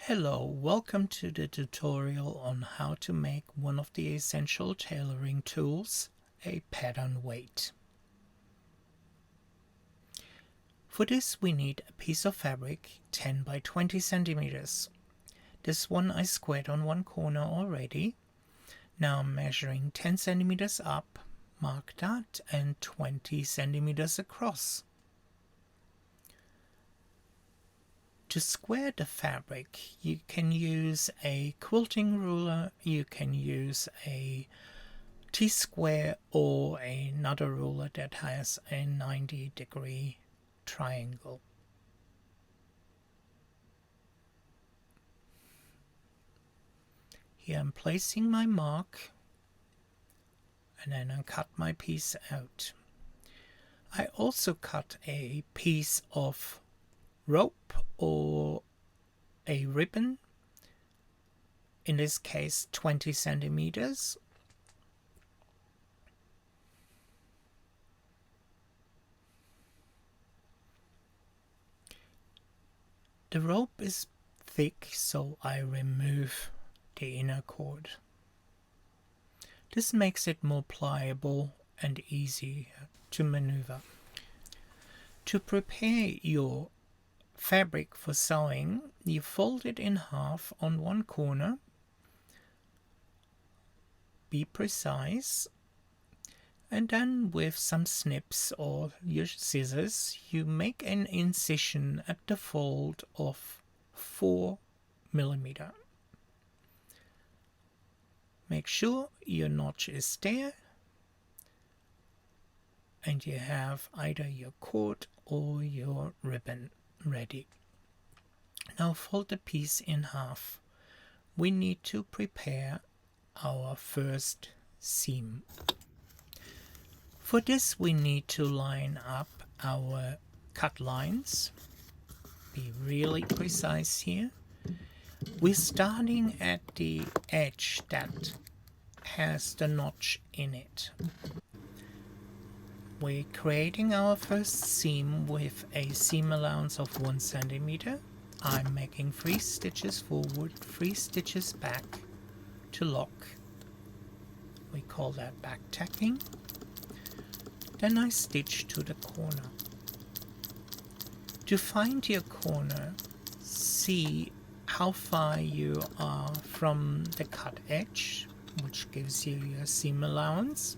Hello, welcome to the tutorial on how to make one of the essential tailoring tools, a pattern weight. For this we need a piece of fabric 10 by 20 centimeters. This one I squared on one corner already. Now I'm measuring 10 centimeters up, mark that, and 20 centimeters across. To square the fabric, you can use a quilting ruler, you can use a T-square or another ruler that has a 90-degree triangle. Here I'm placing my mark and then I cut my piece out. I also cut a piece of rope or a ribbon, in this case 20 centimeters. The rope is thick, so I remove the inner cord. This makes it more pliable and easy to maneuver. To prepare your fabric for sewing, you fold it in half on one corner. Be precise. And then with some snips or your scissors, you make an incision at the fold of 4 millimeters. Make sure your notch is there and you have either your cord or your ribbon ready. Now fold the piece in half. We need to prepare our first seam. For this we need to line up our cut lines. Be really precise here. We're starting at the edge that has the notch in it. We're creating our first seam with a seam allowance of 1 centimeter. I'm making 3 stitches forward, 3 stitches back to lock. We call that back tacking. Then I stitch to the corner. To find your corner, see how far you are from the cut edge, which gives you your seam allowance.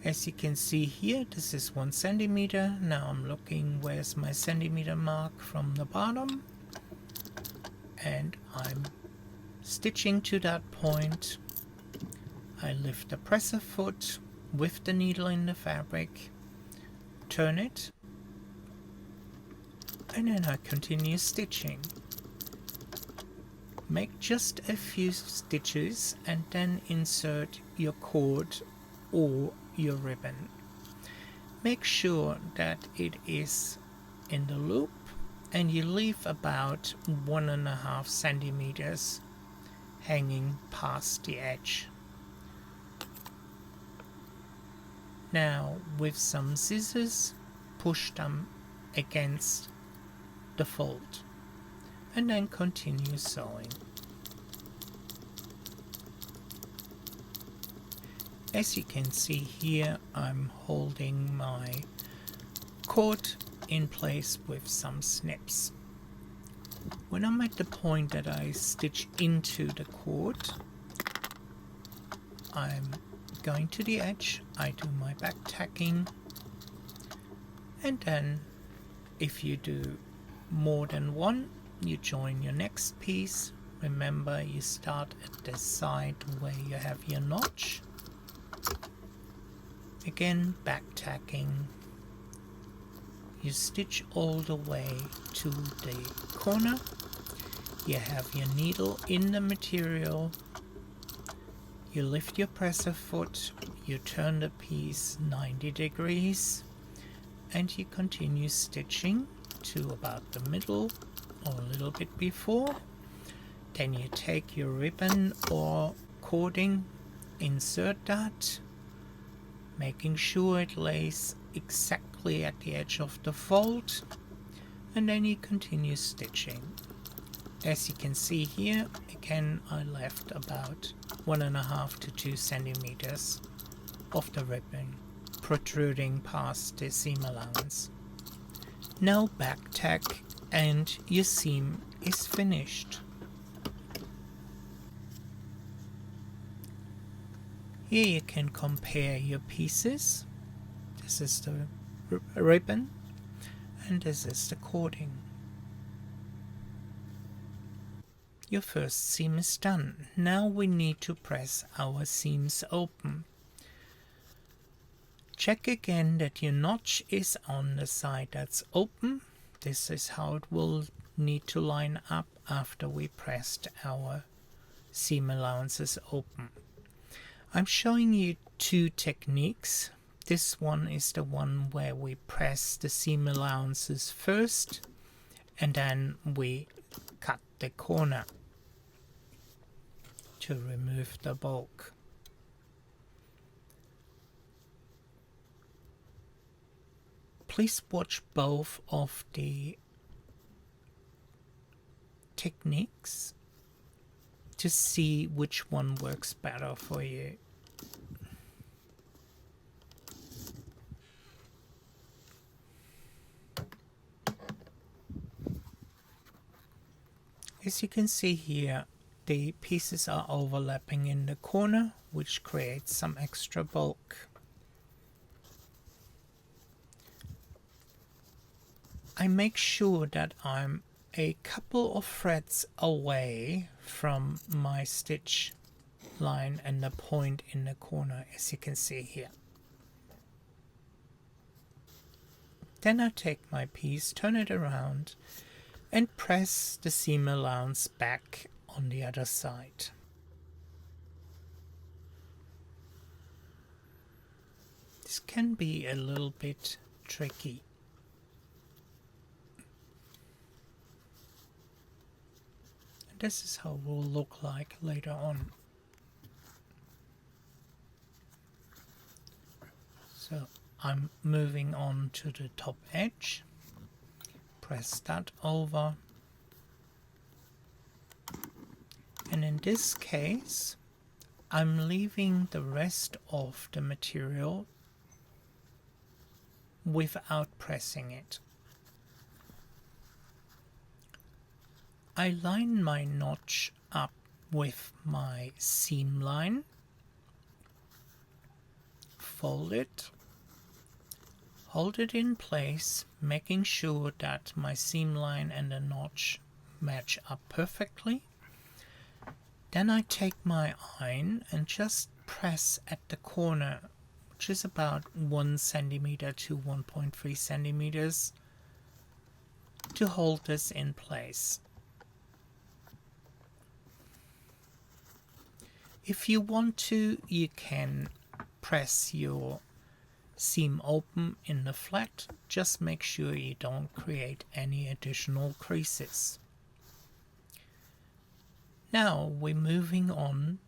As you can see here, this is 1 centimeter. Now I'm looking where's my centimeter mark from the bottom, and I'm stitching to that point. I lift the presser foot with the needle in the fabric, turn it, and then I continue stitching. Make just a few stitches and then insert your cord or your ribbon. Make sure that it is in the loop and you leave about 1.5 centimeters hanging past the edge. Now with some scissors, push them against the fold and then continue sewing. As you can see here, I'm holding my cord in place with some snips. When I'm at the point that I stitch into the cord, I'm going to the edge, I do my back tacking, and then if you do more than one, you join your next piece. Remember, you start at the side where you have your notch. Again, back tacking. You stitch all the way to the corner. You have your needle in the material. You lift your presser foot, you turn the piece 90 degrees, and you continue stitching to about the middle or a little bit before. Then you take your ribbon or cording, insert that, making sure it lays exactly at the edge of the fold. and then you continue stitching. As you can see here, again I left about 1.5 to 2 centimeters of the ribbon protruding past the seam allowance. Now back tack and your seam is finished. Here you can compare your pieces. This is the ribbon and this is the cording. Your first seam is done. Now we need to press our seams open. Check again that your notch is on the side that's open. This is how it will need to line up after we pressed our seam allowances open. I'm showing you two techniques. This one is the one where we press the seam allowances first and then we cut the corner to remove the bulk. Please watch both of the techniques to see which one works better for you. As you can see here, the pieces are overlapping in the corner, which creates some extra bulk. I make sure that I'm a couple of threads away from my stitch line and the point in the corner, as you can see here. Then I take my piece, turn it around and press the seam allowance back on the other side. This can be a little bit tricky. And this is how it will look like later on. So I'm moving on to the top edge. Press that over, and in this case I'm leaving the rest of the material without pressing it. I line my notch up with my seam line, fold it, hold it in place, making sure that my seam line and the notch match up perfectly. Then I take my iron and just press at the corner, which is about 1 centimeter to 1.3 centimeters, to hold this in place. If you want to, you can press your seam open in the flat. Just make sure you don't create any additional creases. Now we're moving on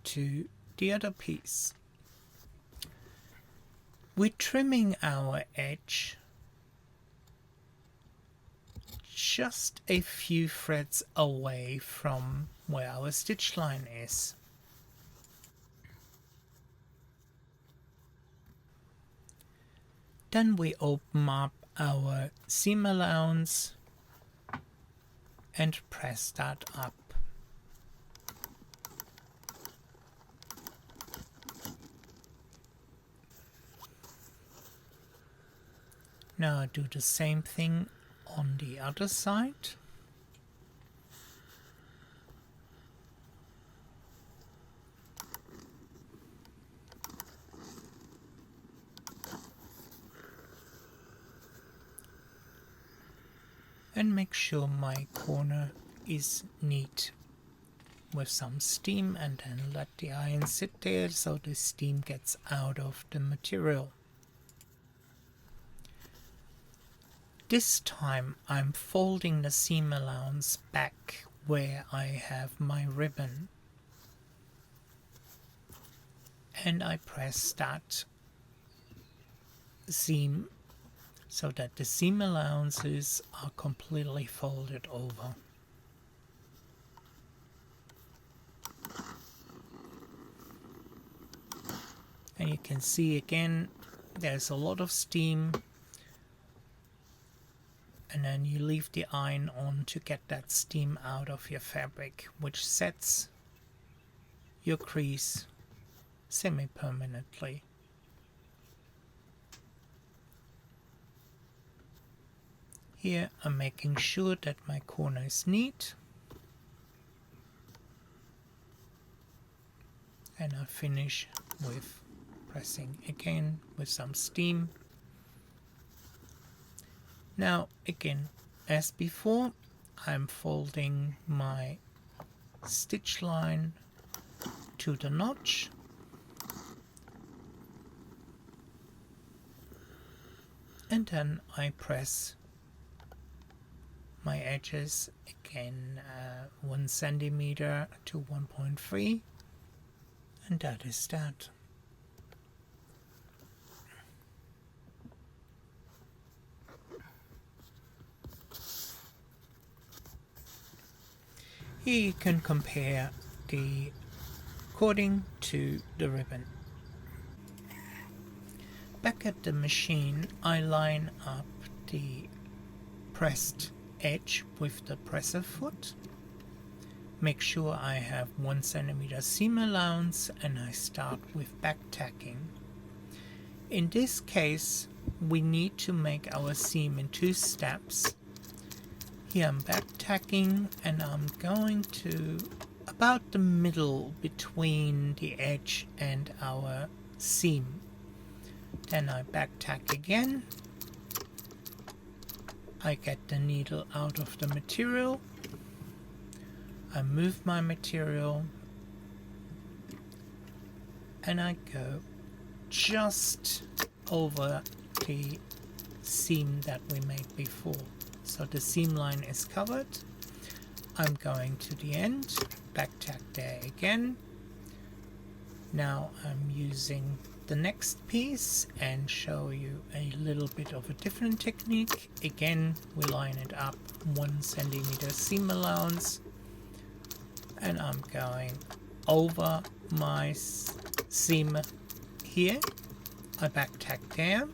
to the other piece. We're trimming our edge just a few threads away from where our stitch line is. Then we open up our seam allowance and press that up. Now I do the same thing on the other side. And make sure my corner is neat with some steam, and then let the iron sit there so the steam gets out of the material. This time I'm folding the seam allowance back where I have my ribbon, and I press that seam so that the seam allowances are completely folded over. And you can see again there's a lot of steam, and then you leave the iron on to get that steam out of your fabric, which sets your crease semi-permanently. Here I'm making sure that my corner is neat, and I finish with pressing again with some steam. Now again, as before, I'm folding my stitch line to the notch, and then I press my edges again 1 centimeter to 1.3, and that is that. Here you can compare the cording to the ribbon. Back at the machine, I line up the pressed edge with the presser foot. Make sure I have 1 centimeter seam allowance, and I start with back tacking. In this case, we need to make our seam in 2 steps. Here I'm back tacking, and I'm going to about the middle between the edge and our seam. Then I back tack again. I get the needle out of the material. I move my material, and I go just over the seam that we made before. So the seam line is covered. I'm going to the end, back tack there again. Now I'm using the next piece and show you a little bit of a different technique. Again, we line it up 1 centimeter seam allowance, and I'm going over my seam here. I back tack there,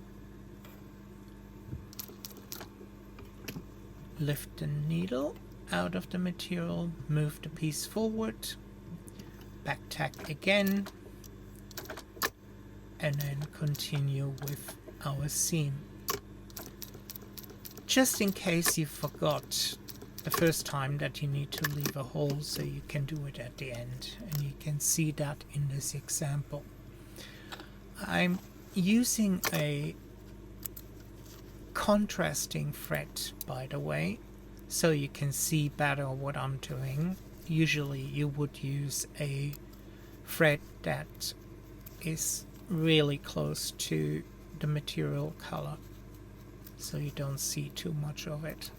lift the needle out of the material, move the piece forward, back tack again, and then continue with our seam. Just in case you forgot the first time that you need to leave a hole, so you can do it at the end, and you can see that in this example. I'm using a contrasting thread, by the way, so you can see better what I'm doing. Usually you would use a thread that is really close to the material color, so you don't see too much of it.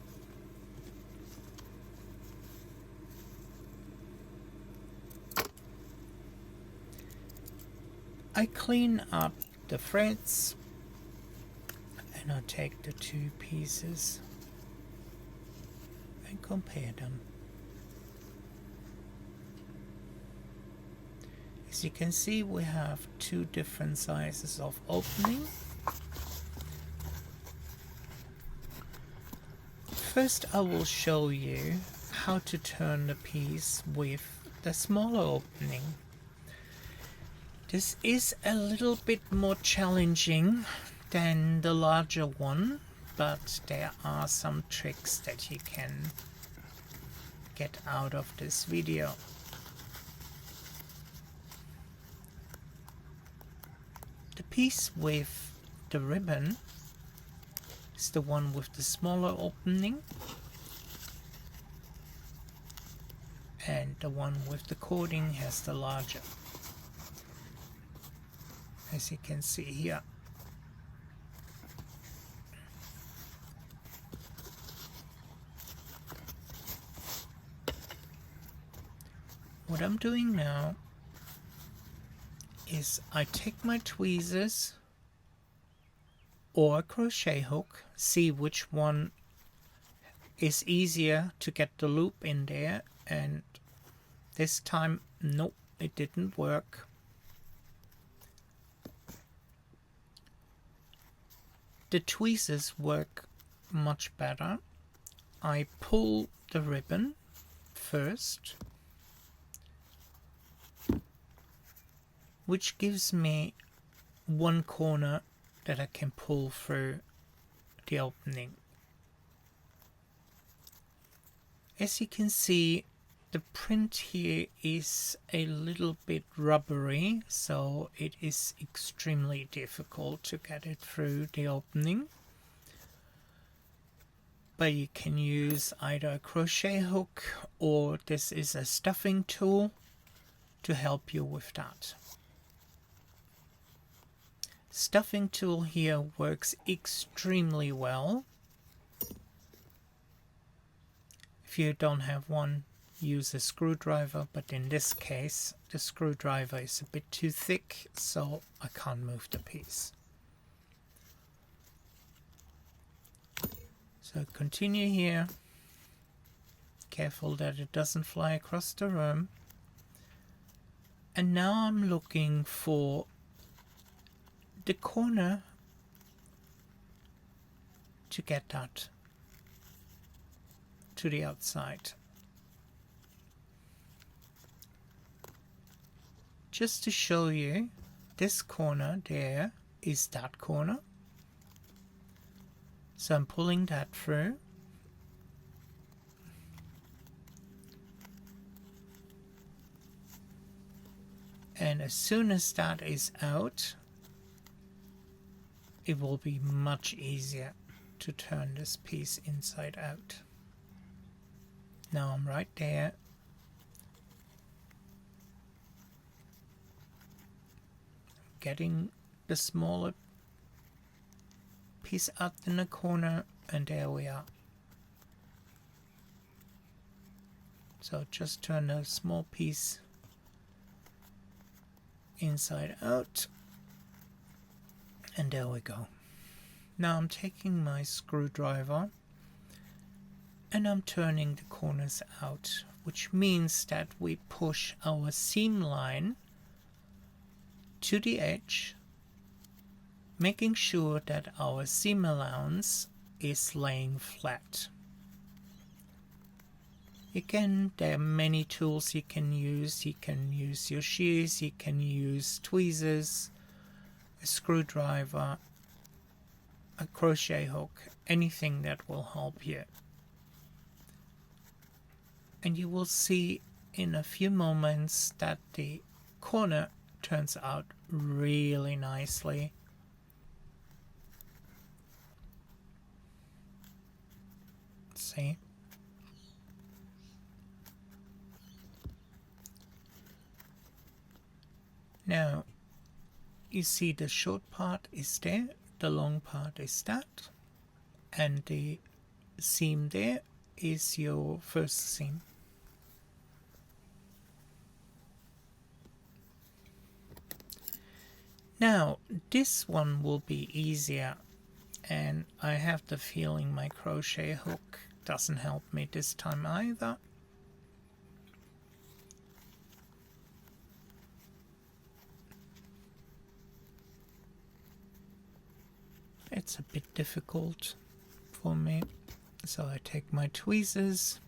I clean up the threads, and I take the 2 pieces and compare them. As you can see, we have 2 different sizes of opening. First, I will show you how to turn the piece with the smaller opening. This is a little bit more challenging than the larger one, but there are some tricks that you can get out of this video. The piece with the ribbon is the one with the smaller opening, and the one with the cording has the larger, as you can see here. What I'm doing now is I take my tweezers or a crochet hook, see which one is easier to get the loop in there, and this time, nope, it didn't work. The tweezers work much better. I pull the ribbon first, which gives me one corner that I can pull through the opening. As you can see, the print here is a little bit rubbery, so it is extremely difficult to get it through the opening. But you can use either a crochet hook or this is a stuffing tool to help you with that. Stuffing tool here works extremely well. If you don't have one, use a screwdriver, but in this case the screwdriver is a bit too thick, so I can't move the piece. So continue here, careful that it doesn't fly across the room. And now I'm looking for the corner to get that to the outside. Just to show you, this corner there is that corner. So I'm pulling that through. And as soon as that is out, it will be much easier to turn this piece inside out. Now I'm right there. Getting the smaller piece out in the corner, and there we are. So just turn a small piece inside out, and there we go. Now I'm taking my screwdriver and I'm turning the corners out, which means that we push our seam line to the edge, making sure that our seam allowance is laying flat. Again, there are many tools you can use. You can use your shears, you can use tweezers, a screwdriver, a crochet hook, anything that will help you. And you will see in a few moments that the corner turns out really nicely. See? Now, you see the short part is there, the long part is that, and the seam there is your first seam. Now, this one will be easier, and I have the feeling my crochet hook doesn't help me this time either. It's a bit difficult for me, so I take my tweezers,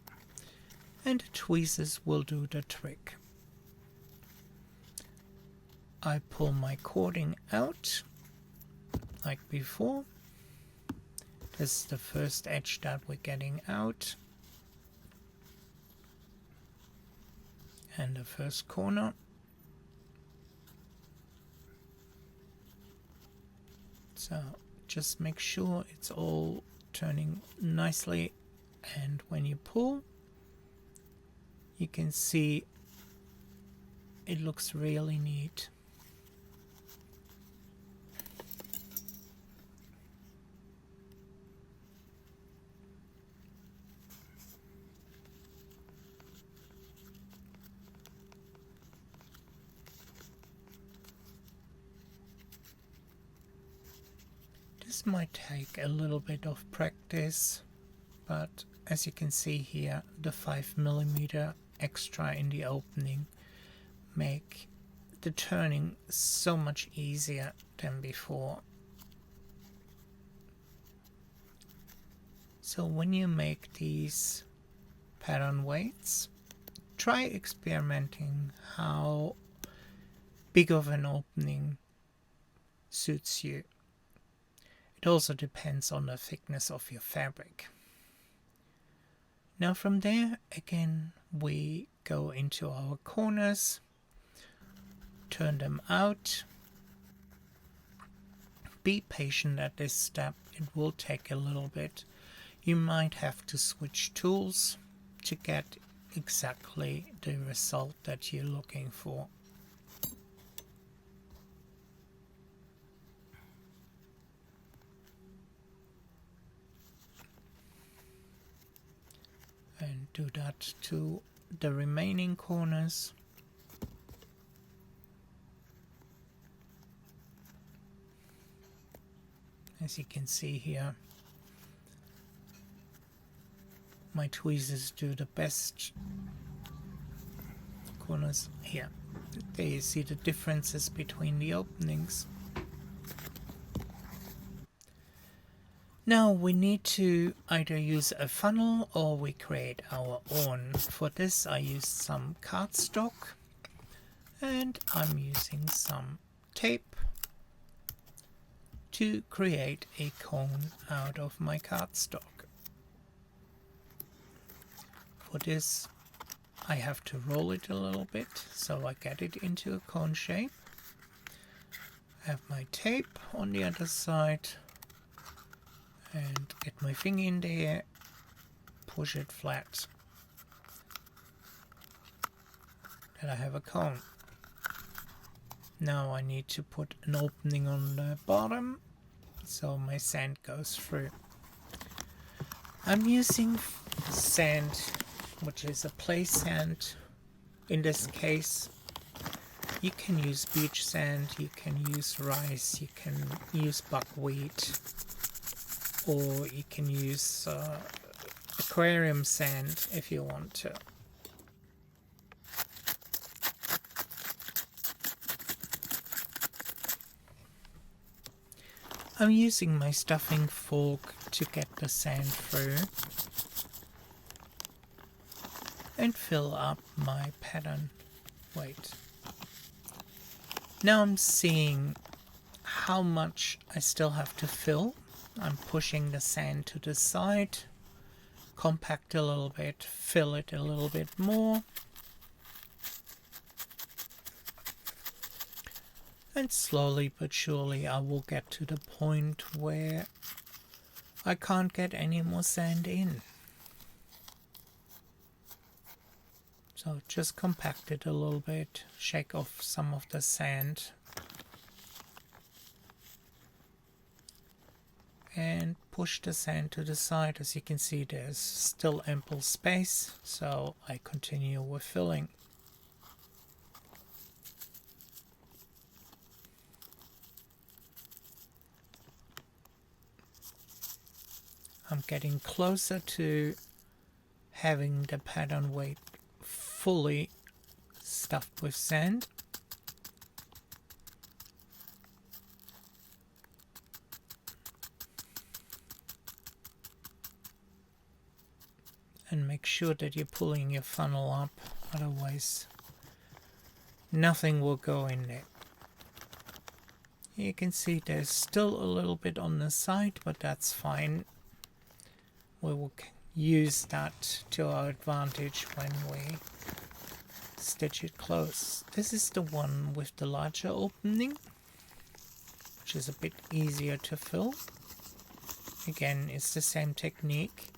and the tweezers will do the trick. I pull my cording out like before. This is the first edge that we're getting out, and the first corner. So just make sure it's all turning nicely, and when you pull, you can see it looks really neat. This might take a little bit of practice, but as you can see here, the 5mm extra in the opening make the turning so much easier than before. So when you make these pattern weights, try experimenting how big of an opening suits you. It also depends on the thickness of your fabric. Now from there, again, we go into our corners, turn them out. Be patient at this step, it will take a little bit. You might have to switch tools to get exactly the result that you're looking for. And do that to the remaining corners. As you can see here, my tweezers do the best corners here. There you see the differences between the openings. Now we need to either use a funnel or we create our own. For this I used some cardstock and I'm using some tape to create a cone out of my cardstock. For this I have to roll it a little bit so I get it into a cone shape. I have my tape on the other side and get my finger in there, push it flat. Then I have a cone. Now I need to put an opening on the bottom so my sand goes through. I'm using sand, which is a play sand. In this case, you can use beach sand, you can use rice, you can use buckwheat, or you can use aquarium sand if you want to. I'm using my stuffing fork to get the sand through and fill up my pattern weight. Now I'm seeing how much I still have to fill. I'm pushing the sand to the side, compact a little bit, fill it a little bit more, and slowly but surely I will get to the point where I can't get any more sand in. So just compact it a little bit, shake off some of the sand, and push the sand to the side. As you can see, there's still ample space, so I continue with filling. I'm getting closer to having the pattern weight fully stuffed with sand. And make sure that you're pulling your funnel up, otherwise nothing will go in there. You can see there's still a little bit on the side, but that's fine. We will use that to our advantage when we stitch it close. This is the one with the larger opening, which is a bit easier to fill. Again, it's the same technique.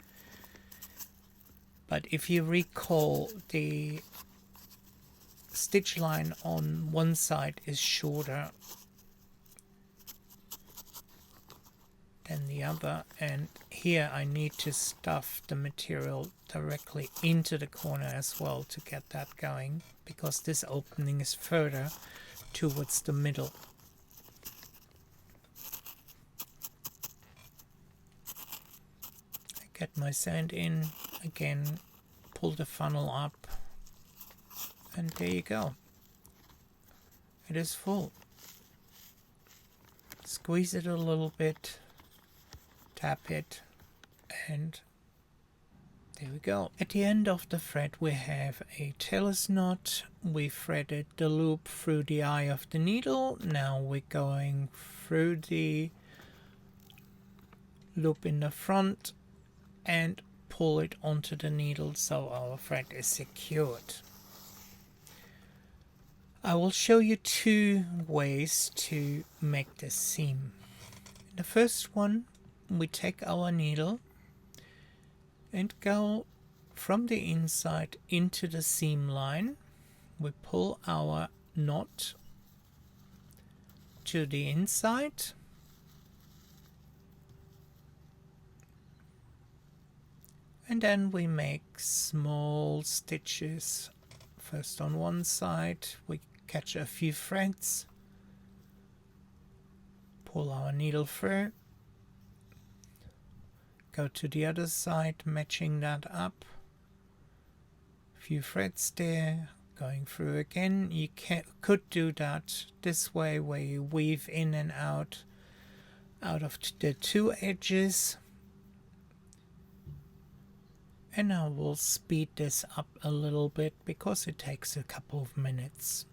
But if you recall, the stitch line on one side is shorter than the other, and here I need to stuff the material directly into the corner as well to get that going, because this opening is further towards the middle. Get my sand in, again pull the funnel up, and there you go. It is full. Squeeze it a little bit, tap it, and there we go. At the end of the thread we have a tailor's knot. We threaded the loop through the eye of the needle. Now we're going through the loop in the front and pull it onto the needle so our thread is secured. I will show you two ways to make this seam. The first one, we take our needle and go from the inside into the seam line. We pull our knot to the inside, and then we make small stitches. First on one side, we catch a few threads, pull our needle through, go to the other side, matching that up, few threads there, going through again. You could do that this way where you weave in and out of the two edges. And I will speed this up a little bit because it takes a couple of minutes.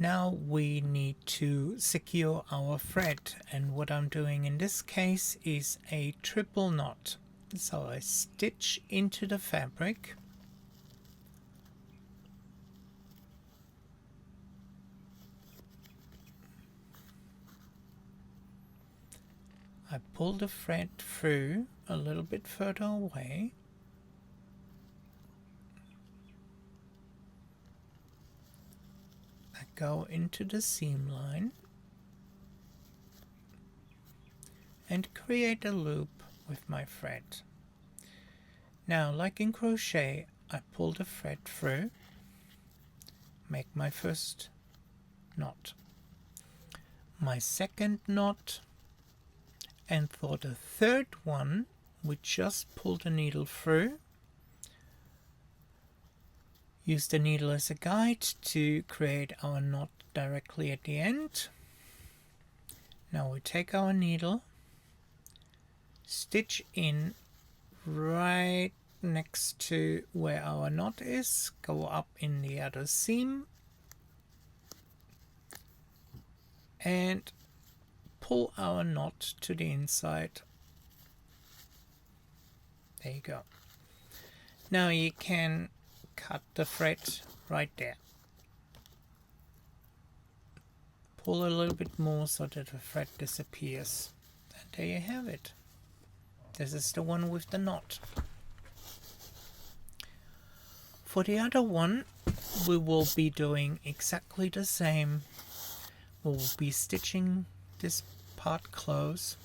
Now we need to secure our thread, and what I'm doing in this case is a triple knot. So I stitch into the fabric, I pull the thread through a little bit further away, I go into the seam line and create a loop with my thread. Now, like in crochet, I pull the thread through, make my first knot, my second knot, and for the third one we just pull the needle through, use the needle as a guide to create our knot directly at the end. Now we take our needle, stitch in right next to where our knot is, go up in the other seam and pull our knot to the inside. There you go. Now you can cut the thread right there. Pull a little bit more so that the thread disappears. And there you have it. This is the one with the knot. For the other one, we will be doing exactly the same. We will be stitching this part close.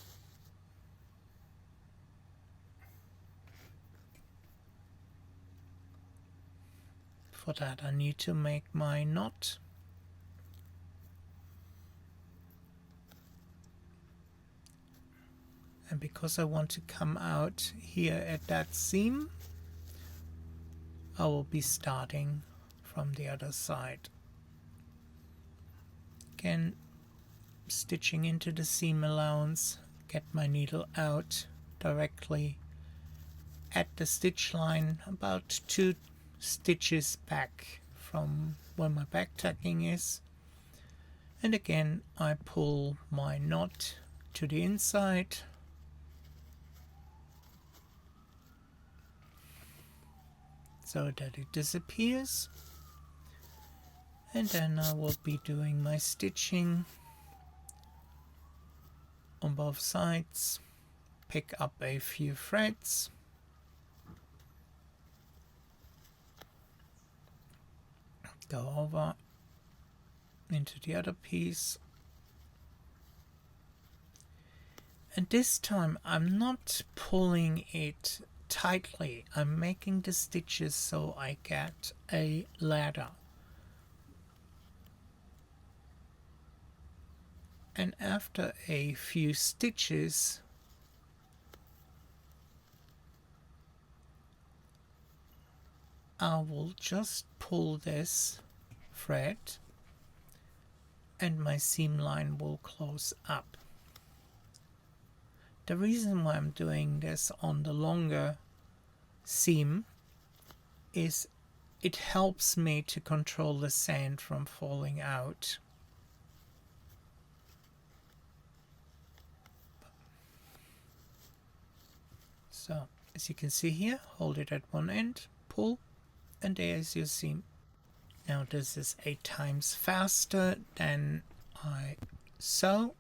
For that I need to make my knot. And because I want to come out here at that seam, I will be starting from the other side. Again, stitching into the seam allowance, get my needle out directly at the stitch line, about 2 stitches back from where my back tacking is, and again I pull my knot to the inside, so that it disappears, and then I will be doing my stitching on both sides, pick up a few threads, go over into the other piece, And this time I'm not pulling it tightly. I'm making the stitches so I get a ladder. And after a few stitches, I will just pull this thread and my seam line will close up. The reason why I'm doing this on the longer seam is it helps me to control the sand from falling out. So, as you can see here, hold it at one end, pull, and there's your seam. Now this is 8 times faster than I sew.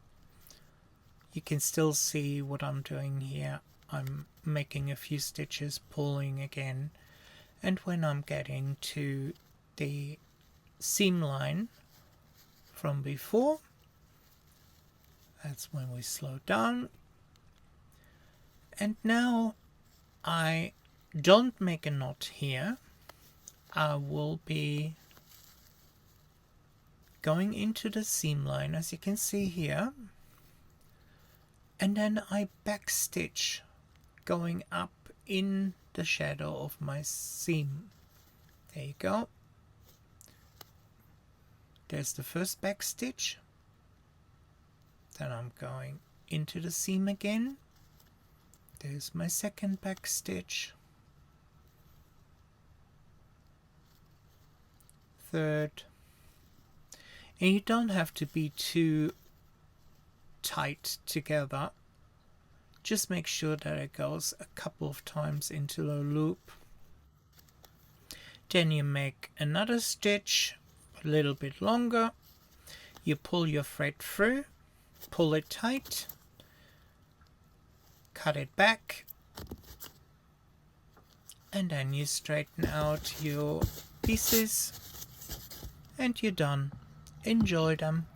You can still see what I'm doing here. I'm making a few stitches, pulling again, and when I'm getting to the seam line from before, that's when we slow down. And now I don't make a knot here. I will be going into the seam line, as you can see here, and then I backstitch going up in the shadow of my seam. There you go. There's the first backstitch. Then I'm going into the seam again. There's my second backstitch. Third. And you don't have to be too tight together. Just make sure that it goes a couple of times into the loop. Then you make another stitch a little bit longer. You pull your thread through, pull it tight, cut it back, and then you straighten out your pieces and you're done. Enjoy them.